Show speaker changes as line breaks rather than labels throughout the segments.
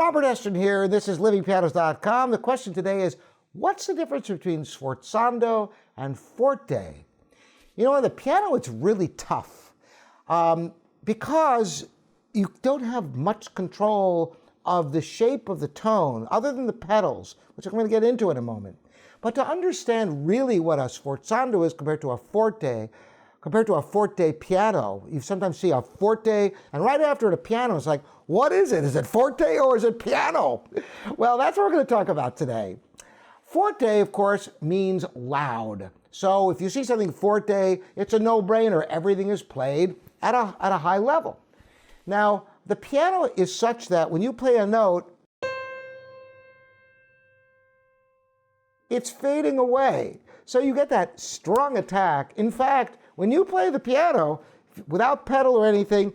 Robert Estrin here. This is livingpianos.com. The question today is, what's the difference between Sforzando and Forte? You know, on the piano, it's really tough because you don't have much control of the shape of the tone other than the pedals, which I'm going to get into in a moment. But to understand really what a Sforzando is compared to a forte piano, you sometimes see a forte, and right after it, a piano. It's like, what is it? Is it forte or is it piano? Well, that's what we're going to talk about today. Forte, of course, means loud. So if you see something forte, it's a no-brainer. Everything is played at a high level. Now, the piano is such that when you play a note, it's fading away. So you get that strong attack. In fact, when you play the piano, without pedal or anything,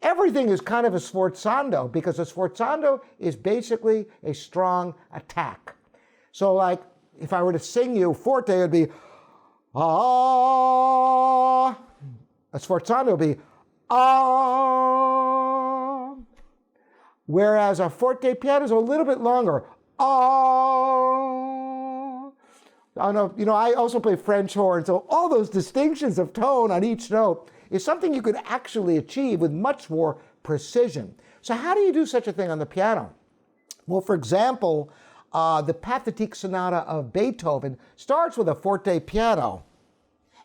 everything is kind of a sforzando, because a sforzando is basically a strong attack. So like, if I were to sing you forte, it would be, ah. A sforzando would be, ah. Whereas a forte piano is a little bit longer, ah. I also play French horn, so all those distinctions of tone on each note is something you could actually achieve with much more precision. So how do you do such a thing on the piano? Well, for example, the Pathetique Sonata of Beethoven starts with a forte piano,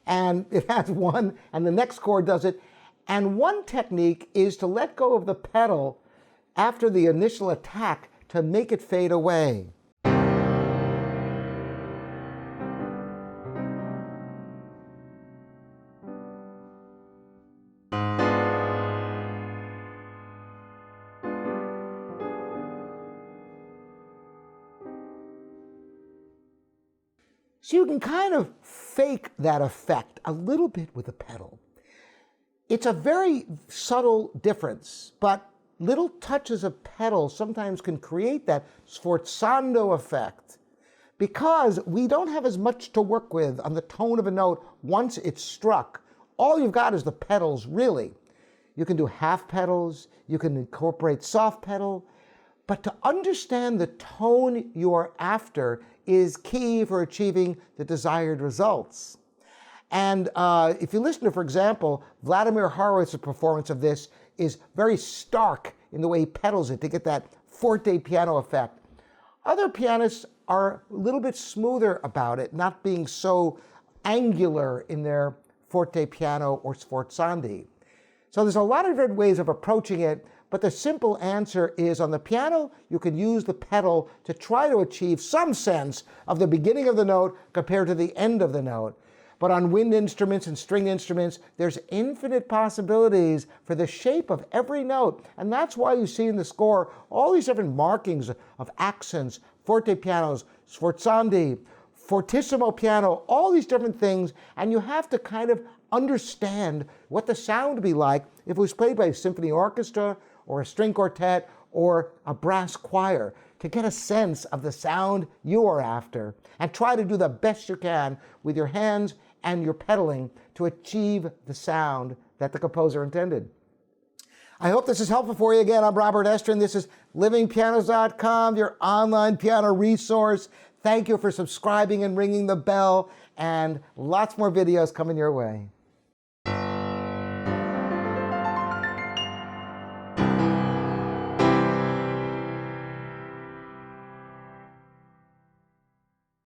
and it has one, and the next chord does it. And one technique is to let go of the pedal after the initial attack to make it fade away. So you can kind of fake that effect a little bit with the pedal. It's a very subtle difference, but little touches of pedal sometimes can create that sforzando effect because we don't have as much to work with on the tone of a note once it's struck. All you've got is the pedals, really. You can do half pedals, you can incorporate soft pedal, but to understand the tone you are after is key for achieving the desired results. And if you listen to, for example, Vladimir Horowitz's performance of this is very stark in the way he pedals it to get that forte piano effect. Other pianists are a little bit smoother about it, not being so angular in their forte piano or sforzandi. So there's a lot of different ways of approaching it, but the simple answer is on the piano, you can use the pedal to try to achieve some sense of the beginning of the note compared to the end of the note. But on wind instruments and string instruments, there's infinite possibilities for the shape of every note. And that's why you see in the score all these different markings of accents, forte pianos, sforzandi, fortissimo piano, all these different things. And you have to kind of understand what the sound would be like if it was played by a symphony orchestra or a string quartet or a brass choir, to get a sense of the sound you are after and try to do the best you can with your hands and your pedaling to achieve the sound that the composer intended. I hope this is helpful for you. Again, I'm Robert Estrin. This is livingpianos.com, your online piano resource. Thank you for subscribing and ringing the bell, and lots more videos coming your way.